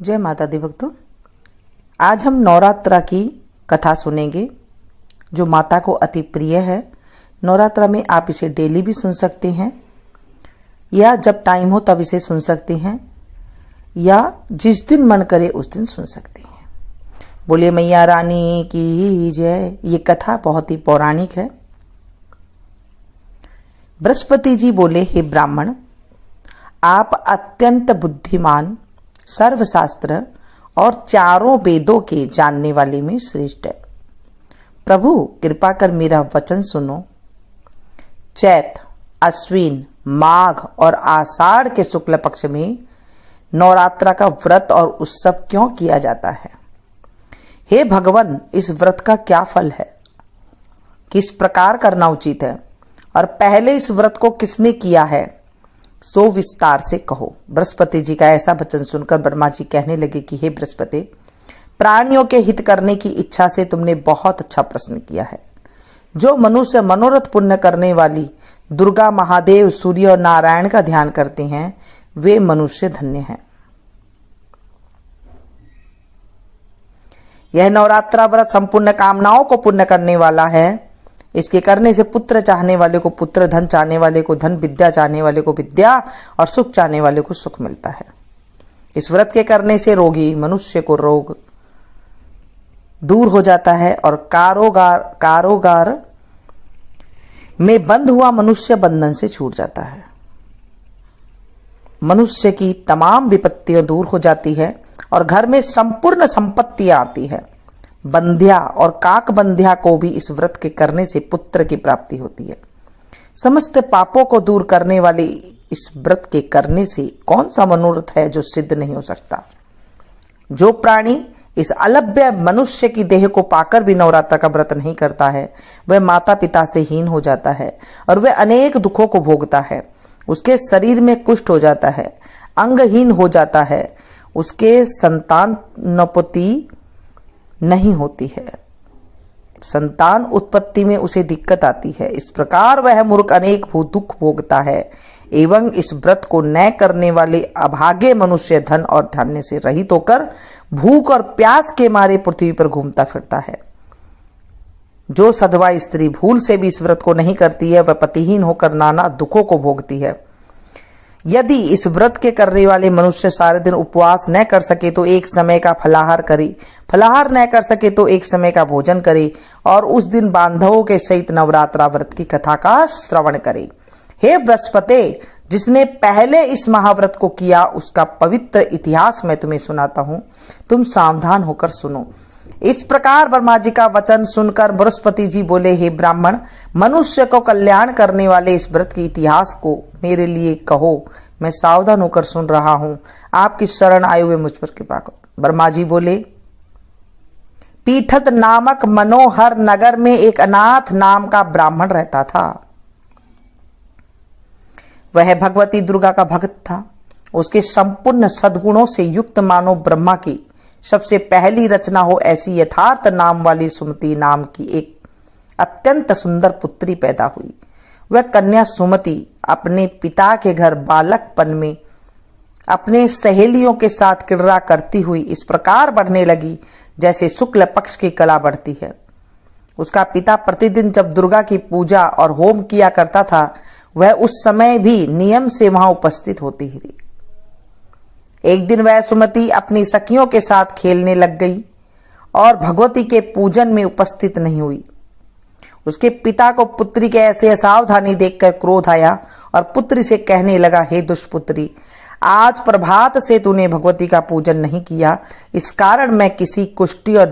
जय माता दी भक्तों, आज हम नवरात्रा की कथा सुनेंगे जो माता को अति प्रिय है। नवरात्रा में आप इसे डेली भी सुन सकते हैं या जब टाइम हो तब इसे सुन सकते हैं या जिस दिन मन करे उस दिन सुन सकते हैं। बोलिए मैया रानी की जय। ये कथा बहुत ही पौराणिक है। बृहस्पति जी बोले, हे ब्राह्मण, आप अत्यंत बुद्धिमान, सर्वशास्त्र और चारों वेदों के जानने वाले में श्रेष्ठ है। प्रभु कृपा कर मेरा वचन सुनो। चैत, अश्विन, माघ और आषाढ़ के शुक्ल पक्ष में नवरात्रा का व्रत और उत्सव क्यों किया जाता है? हे भगवान, इस व्रत का क्या फल है? किस प्रकार करना उचित है? और पहले इस व्रत को किसने किया है, सो विस्तार से कहो। बृहस्पति जी का ऐसा वचन सुनकर ब्रह्मा जी कहने लगे कि हे बृहस्पति, प्राणियों के हित करने की इच्छा से तुमने बहुत अच्छा प्रश्न किया है। जो मनुष्य मनोरथ पुण्य करने वाली दुर्गा, महादेव, सूर्य और नारायण का ध्यान करते हैं वे मनुष्य धन्य हैं। यह नवरात्रा व्रत संपूर्ण कामनाओं को पूर्ण करने वाला है। इसके करने से पुत्र चाहने वाले को पुत्र, धन चाहने वाले को धन, विद्या चाहने वाले को विद्या और सुख चाहने वाले को सुख मिलता है। इस व्रत के करने से रोगी मनुष्य को रोग दूर हो जाता है और कारोबार में बंद हुआ मनुष्य बंधन से छूट जाता है। मनुष्य की तमाम विपत्तियां दूर हो जाती है और घर में संपूर्ण संपत्तियां आती है। बंध्या और काक बंध्या को भी इस व्रत के करने से पुत्र की प्राप्ति होती है। समस्त पापों को दूर करने वाले इस व्रत के करने से कौन सा मनोरथ है जो सिद्ध नहीं हो सकता? जो प्राणी इस अलभ्य मनुष्य की देह को पाकर भी नवरात्रा का व्रत नहीं करता है वह माता पिता से हीन हो जाता है और वह अनेक दुखों को भोगता है। उसके शरीर में कुष्ठ हो जाता है, अंगहीन हो जाता है, उसके संतानोत्पत्ति नहीं होती है, संतान उत्पत्ति में उसे दिक्कत आती है। इस प्रकार वह मूर्ख अनेक दुख भोगता है एवं इस व्रत को न करने वाले अभागे मनुष्य धन और धान्य से रहित होकर भूख और प्यास के मारे पृथ्वी पर घूमता फिरता है। जो सधवा स्त्री भूल से भी इस व्रत को नहीं करती है वह पतिहीन होकर नाना दुखों को भोगती है। यदि इस व्रत के करने वाले मनुष्य सारे दिन उपवास न कर सके तो एक समय का फलाहार करे, फलाहार न कर सके तो एक समय का भोजन करे और उस दिन बांधवों के सहित नवरात्रा व्रत की कथा का श्रवण करे। हे बृहस्पति, जिसने पहले इस महाव्रत को किया उसका पवित्र इतिहास मैं तुम्हें सुनाता हूं, तुम सावधान होकर सुनो। इस प्रकार ब्रह्मा जी का वचन सुनकर बृहस्पति जी बोले, हे ब्राह्मण, मनुष्य को कल्याण करने वाले इस व्रत के इतिहास को मेरे लिए कहो। मैं सावधान होकर सुन रहा हूं, आपकी शरण आए हुए मुझ पर कृपा करो। ब्रह्मा जी बोले, पीठत नामक मनोहर नगर में एक अनाथ नाम का ब्राह्मण रहता था। वह भगवती दुर्गा का भक्त था। उसके संपूर्ण सद्गुणों से युक्त मानो ब्रह्मा की सबसे पहली रचना हो ऐसी यथार्थ नाम वाली सुमति नाम की एक अत्यंत सुंदर पुत्री पैदा हुई। वह कन्या सुमति अपने पिता के घर बालकपन में अपने सहेलियों के साथ क्रीड़ा करती हुई इस प्रकार बढ़ने लगी जैसे शुक्ल पक्ष की कला बढ़ती है। उसका पिता प्रतिदिन जब दुर्गा की पूजा और होम किया करता था वह उस समय भी नियम से वहां उपस्थित होती थी। एक दिन वह सुमति अपनी सखियों के साथ खेलने लग गई और भगवती के पूजन में उपस्थित नहीं हुई। उसके पिता को पुत्री के ऐसे असावधानी देखकर क्रोध आया और पुत्री से कहने लगा, हे दुष्पुत्री, आज प्रभात से तूने भगवती का पूजन नहीं किया, इस कारण मैं किसी कुष्ठी और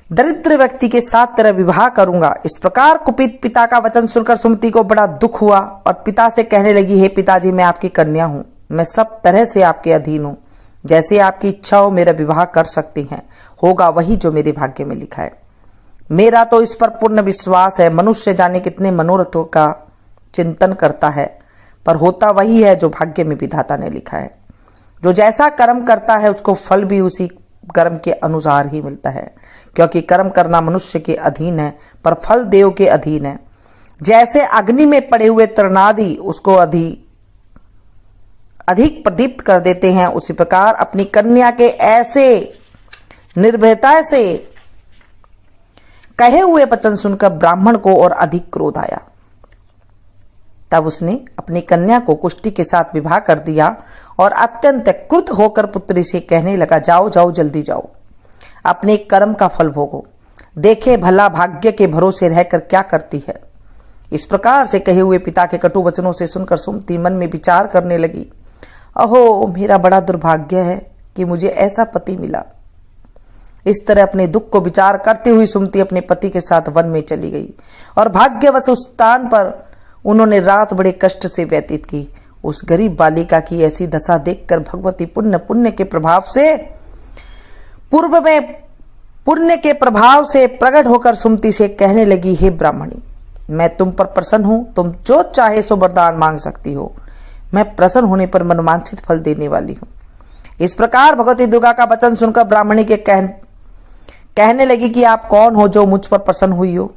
दरिद्र व्यक्ति के साथ तेरा विवाह करूंगा। इस प्रकार कुपित पिता का वचन सुनकर सुमति को बड़ा दुख हुआ और पिता से कहने लगी, हे पिताजी, मैं आपकी कन्या हूं, मैं सब तरह से आपके अधीन हूं, जैसे आपकी इच्छा हो मेरा विवाह कर सकती हैं, होगा वही जो मेरे भाग्य में लिखा है। मेरा तो इस पर पूर्ण विश्वास है। मनुष्य जाने कितने मनोरथों का चिंतन करता है पर होता वही है जो भाग्य में विधाता ने लिखा है। जो जैसा कर्म करता है उसको फल भी उसी कर्म के अनुसार ही मिलता है, क्योंकि कर्म करना मनुष्य के अधीन है पर फल देव के अधीन है। जैसे अग्नि में पड़े हुए तृणादि उसको अधिक प्रदीप्त कर देते हैं, उसी प्रकार अपनी कन्या के ऐसे निर्भयता से कहे हुए वचन सुनकर ब्राह्मण को और अधिक क्रोध आया। तब उसने अपनी कन्या को कुष्टी के साथ विवाह कर दिया और अत्यंत क्रुद्ध होकर पुत्री से कहने लगा, जाओ जाओ जल्दी जाओ, अपने कर्म का फल भोगो, देखे भला भाग्य के भरोसे रहकर क्या करती है। इस प्रकार से कहे हुए पिता के कटु वचनों से सुनकर सुमति मन में विचार करने लगी, अहो मेरा बड़ा दुर्भाग्य है कि मुझे ऐसा पति मिला। इस तरह अपने दुख को विचार करते हुए सुमति अपने पति के साथ वन में चली गई और भाग्यवश उस स्थान पर उन्होंने रात बड़े कष्ट से व्यतीत की। उस गरीब बालिका की ऐसी दशा देखकर भगवती पुण्य के प्रभाव से पूर्व में पुण्य के प्रभाव से प्रकट होकर सुमति से कहने लगी, हे ब्राह्मणी, मैं तुम पर प्रसन्न हूं, तुम जो चाहे सो वरदान मांग सकती हो, मैं प्रसन्न होने पर मनवांछित फल देने वाली हूं। इस प्रकार भगवती दुर्गा का वचन सुनकर ब्राह्मणी के कहने लगी कि आप कौन हो जो मुझ पर प्रसन्न हुई हो,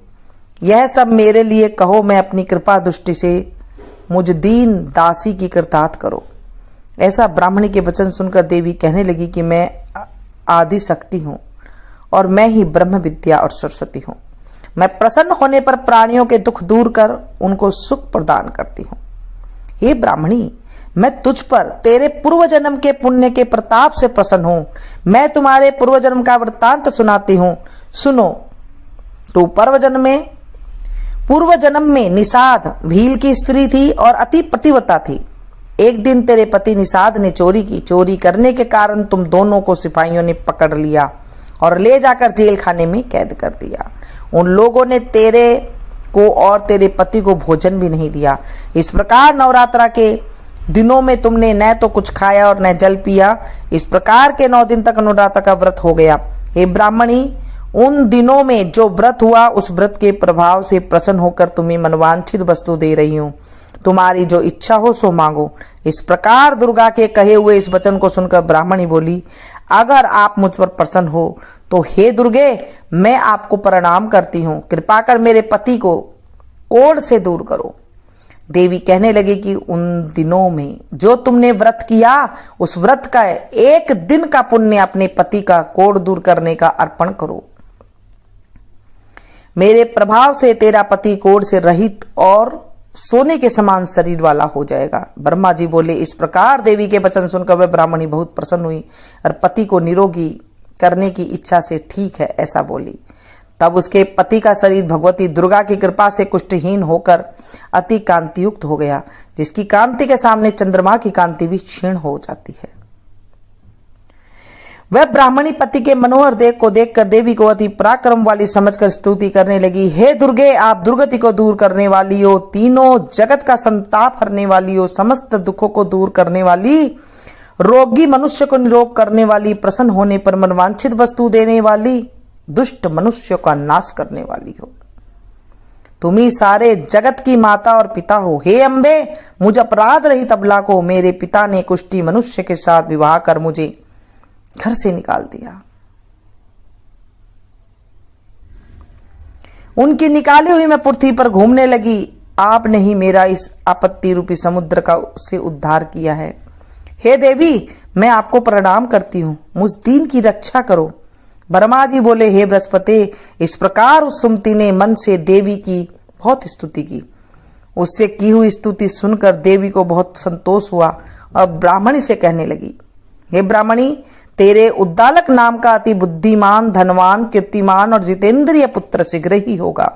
यह सब मेरे लिए कहो, मैं अपनी कृपा दृष्टि से मुझ दीन दासी की कृतार्थ करो। ऐसा ब्राह्मणी के वचन सुनकर देवी कहने लगी कि मैं आदि शक्ति हूँ और मैं ही ब्रह्म विद्या और सरस्वती हूँ। मैं प्रसन्न होने पर प्राणियों के दुख दूर कर उनको सुख प्रदान करती हूँ। हे ब्राह्मणी, मैं तुझ पर तेरे पूर्व जन्म के पुण्य के प्रताप से प्रसन्न हूँ। मैं तुम्हारे पूर्व जन्म का वृत्तांत सुनाती हूँ, सुनो। तू पूर्व जन्म में निषाद भील की स्त्री थी और अति पतिव्रता थी। एक दिन तेरे पति निषाद ने चोरी की। चोरी करने के कारण तुम दोनों को सिपाहियों ने पकड़ लिया और ले जाकर जेल खाने में कैद कर दिया। उन लोगों ने तेरे को और तेरे पति को भोजन भी नहीं दिया। इस प्रकार नवरात्रा के दिनों में तुमने न तो कुछ खाया और न जल पिया। इस प्रकार के 9 दिन तक नवरात्र का व्रत हो गया। हे ब्राह्मणी, उन दिनों में जो व्रत हुआ उस व्रत के प्रभाव से प्रसन्न होकर तुम्हें मनवांछित वस्तु दे रही हूँ। तुम्हारी जो इच्छा हो सो मांगो। इस प्रकार दुर्गा के कहे हुए इस वचन को सुनकर ब्राह्मणी बोली, अगर आप मुझ पर प्रसन्न हो तो हे दुर्गे, मैं आपको प्रणाम करती हूँ। कृपा कर मेरे पति को कोढ़ से दूर करो। देवी कहने लगी कि उन दिनों में जो तुमने व्रत किया उस व्रत का 1 दिन का पुण्य अपने पति का कोढ़ दूर करने का अर्पण करो। मेरे प्रभाव से तेरा पति कोढ़ से रहित और सोने के समान शरीर वाला हो जाएगा। ब्रह्मा जी बोले। इस प्रकार देवी के वचन सुनकर वह ब्राह्मणी बहुत प्रसन्न हुई और पति को निरोगी करने की इच्छा से ठीक है ऐसा बोली। तब उसके पति का शरीर भगवती दुर्गा की कृपा से कुष्ठहीन होकर अति कांतियुक्त हो गया, जिसकी कांति के सामने चंद्रमा की कांति भी क्षीण हो जाती है। वह ब्राह्मणी पति के मनोहर देह को देखकर देवी को अति पराक्रम वाली समझकर स्तुति करने लगी। हे दुर्गे, आप दुर्गति को दूर करने वाली हो, तीनों जगत का संताप हरने वाली हो, समस्त दुखों को दूर करने वाली, रोगी मनुष्य को निरोग करने वाली, प्रसन्न होने पर मनवांछित वस्तु देने वाली, दुष्ट मनुष्य का नाश करने वाली हो। तुम ही सारे जगत की माता और पिता हो। हे अम्बे, मुझ अपराध रहित अबला को मेरे पिता ने कुष्ठी मनुष्य के साथ विवाह कर मुझे घर से निकाल दिया। उनकी निकाली हुई मैं पृथ्वी पर घूमने लगी। आपने ही मेरा इस आपत्ति रूपी समुद्र का से उद्धार किया है। हे देवी, मैं आपको प्रणाम करती हूँ, मुझ दीन की रक्षा करो। ब्रह्मा जी बोले, हे बृहस्पति, इस प्रकार उस सुमति ने मन से देवी की बहुत स्तुति की। उससे की हुई स्तुति सुनकर देवी को बहुत संतोष हुआ। अब ब्राह्मणी से कहने लगी, हे ब्राह्मणी, तेरे उद्दालक नाम का अति बुद्धिमान, धनवान, कीर्तिमान और जितेंद्रिय पुत्र शीघ्र ही होगा।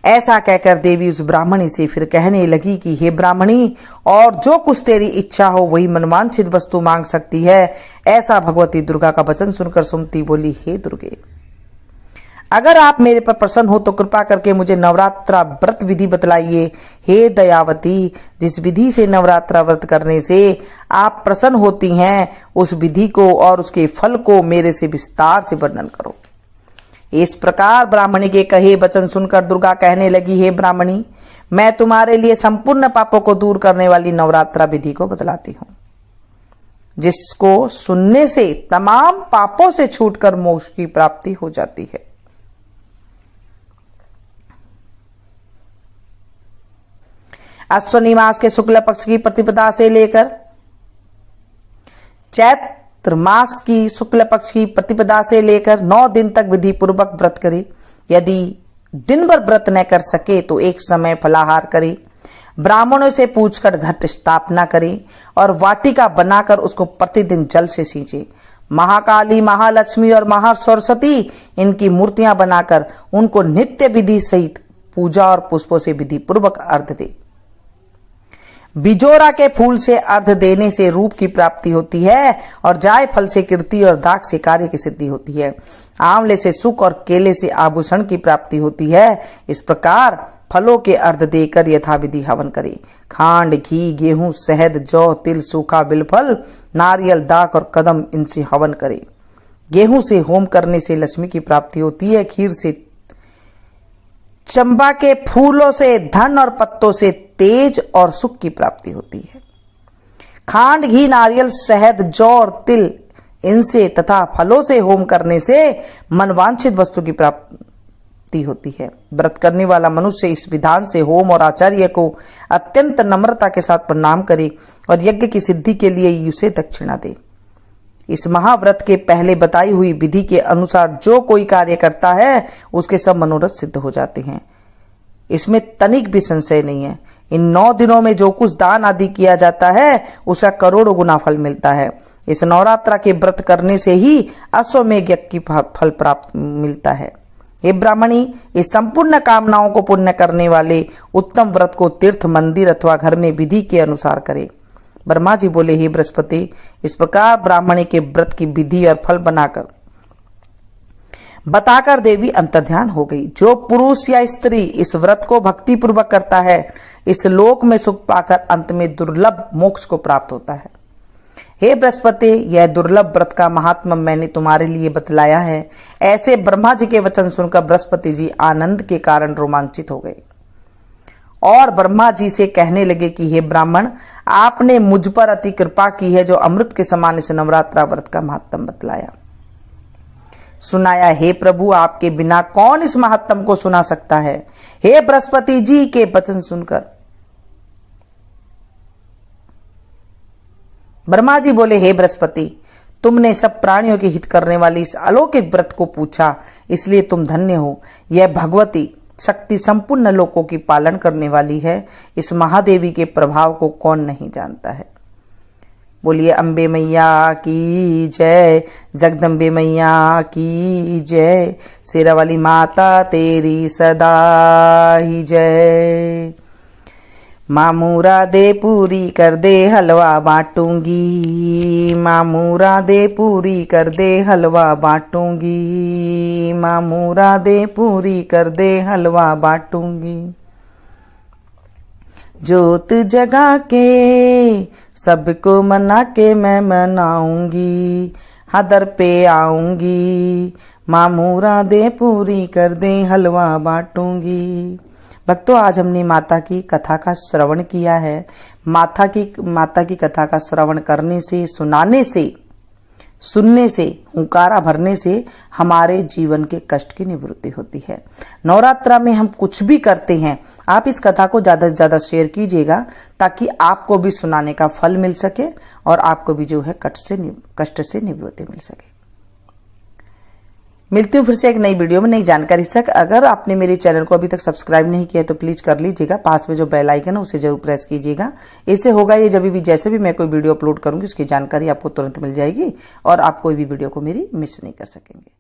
ऐसा कहकर देवी उस ब्राह्मणी से फिर कहने लगी कि हे ब्राह्मणी, और जो कुछ तेरी इच्छा हो वही मनवांछित वस्तु मांग सकती है। ऐसा भगवती दुर्गा का वचन सुनकर सुमति बोली, हे दुर्गे, अगर आप मेरे पर प्रसन्न हो तो कृपा करके मुझे नवरात्रा व्रत विधि बतलाइए। हे दयावती, जिस विधि से नवरात्रा व्रत करने से आप प्रसन्न होती हैं उस विधि को और उसके फल को मेरे से विस्तार से वर्णन करो। इस प्रकार ब्राह्मणी के कहे वचन सुनकर दुर्गा कहने लगी, हे ब्राह्मणी, मैं तुम्हारे लिए संपूर्ण पापों को दूर करने वाली नवरात्रा विधि को बतलाती हूँ, जिसको सुनने से तमाम पापों से छूटकर मोक्ष की प्राप्ति हो जाती है। अश्वनी मास के शुक्ल पक्ष की प्रतिपदा से लेकर चैत्र मास की शुक्ल पक्ष की प्रतिपदा से लेकर 9 दिन तक विधि पूर्वक व्रत करे। यदि दिन भर व्रत न कर सके तो एक समय फलाहार करे, ब्राह्मणों से पूछकर घट स्थापना करे और वाटिका बनाकर उसको प्रतिदिन जल से सींचे। महाकाली, महालक्ष्मी और महासरस्वती इनकी मूर्तियां बनाकर उनको नित्य विधि सहित पूजा और पुष्पों से विधि पूर्वक अर्घ दे। बिजोरा के फूल से अर्घ देने से रूप की प्राप्ति होती है और जायफल से कीर्ति और दाग से कार्य की सिद्धि होती है। आंवले से सुख और केले से आभूषण की प्राप्ति होती है। इस प्रकार फलों के अर्घ देकर यथाविधि हवन करे। खांड, घी, गेहूं, शहद, जौ, तिल, सूखा बिलफल, नारियल, दाख और कदम इनसे हवन करे। गेहूं से होम करने से लक्ष्मी की प्राप्ति होती है। खीर से, चंबा के फूलों से धन और पत्तों से तेज और सुख की प्राप्ति होती है। खांड, घी, नारियल, शहद, जौ और तिल इनसे तथा फलों से होम करने से मनवांछित वस्तु की प्राप्ति होती है। व्रत करने वाला मनुष्य इस विधान से होम और आचार्य को अत्यंत नम्रता के साथ प्रणाम करे और यज्ञ की सिद्धि के लिए उसे दक्षिणा दे। इस महाव्रत के पहले बताई हुई विधि के अनुसार जो कोई कार्य करता है उसके सब मनोरथ सिद्ध हो जाते हैं। इसमें तनिक भी संशय नहीं है। इन 9 दिनों में जो कुछ दान आदि किया जाता है उसका करोड़ों गुना फल मिलता है। इस नवरात्रा के व्रत करने से ही अश्वमेध यज्ञ की फल प्राप्त मिलता है। हे ब्राह्मणी, इस संपूर्ण कामनाओं को पूर्ण करने वाले उत्तम व्रत को तीर्थ, मंदिर अथवा घर में विधि के अनुसार करे। ब्रह्मा जी बोले, हे बृहस्पति, इस प्रकार ब्राह्मणी के व्रत की विधि और फल बताकर देवी अंतर्ध्यान हो गई। जो पुरुष या स्त्री इस व्रत को भक्ति पूर्वक करता है इस लोक में सुख पाकर अंत में दुर्लभ मोक्ष को प्राप्त होता है। हे बृहस्पति, यह दुर्लभ व्रत का महात्मा मैंने तुम्हारे लिए बतलाया है। ऐसे ब्रह्मा जी के वचन सुनकर बृहस्पति जी आनंद के कारण रोमांचित हो गए और ब्रह्मा जी से कहने लगे कि हे ब्राह्मण, आपने मुझ पर अति कृपा की है जो अमृत के समान इस नवरात्रा व्रत का महात्म बतलाया सुनाया। हे प्रभु, आपके बिना कौन इस महात्म को सुना सकता है। हे बृहस्पति जी के वचन सुनकर ब्रह्मा जी बोले, हे बृहस्पति, तुमने सब प्राणियों के हित करने वाली इस अलौकिक व्रत को पूछा, इसलिए तुम धन्य हो। यह भगवती शक्ति संपूर्ण लोकों की पालन करने वाली है। इस महादेवी के प्रभाव को कौन नहीं जानता है। बोलिए अम्बे मैया की जय, जगदम्बे मैया की जय, शेरा वाली माता तेरी सदा ही जय। मामूरा दे पूरी कर दे हलवा बांटूंगी, मामूरा दे पूरी कर दे हलवा बांटूंगी, मामूरा दे पूरी कर दे हलवा बांटूंगी। जोत जगा के सबको मना के मैं मनाऊंगी, हदर पे आऊंगी, मामूरा दे पूरी कर दे हलवा बांटूंगी। भक्तों, आज हमने माता की कथा का श्रवण किया है। माता की कथा का श्रवण करने से, सुनाने से, सुनने से, हुंकारा भरने से हमारे जीवन के कष्ट की निवृत्ति होती है। नवरात्रा में हम कुछ भी करते हैं, आप इस कथा को ज़्यादा से ज़्यादा शेयर कीजिएगा ताकि आपको भी सुनाने का फल मिल सके और आपको भी जो है कष्ट से निवृत्ति मिल सके। मिलती हूँ फिर से एक नई वीडियो में नई जानकारी के साथ। अगर आपने मेरे चैनल को अभी तक सब्सक्राइब नहीं किया तो प्लीज़ कर लीजिएगा। पास में जो बेल आइकन है उसे जरूर प्रेस कीजिएगा। इससे होगा ये जब भी जैसे भी मैं कोई वीडियो अपलोड करूँगी उसकी जानकारी आपको तुरंत मिल जाएगी और आप कोई भी वीडियो को मेरी मिस नहीं कर सकेंगे।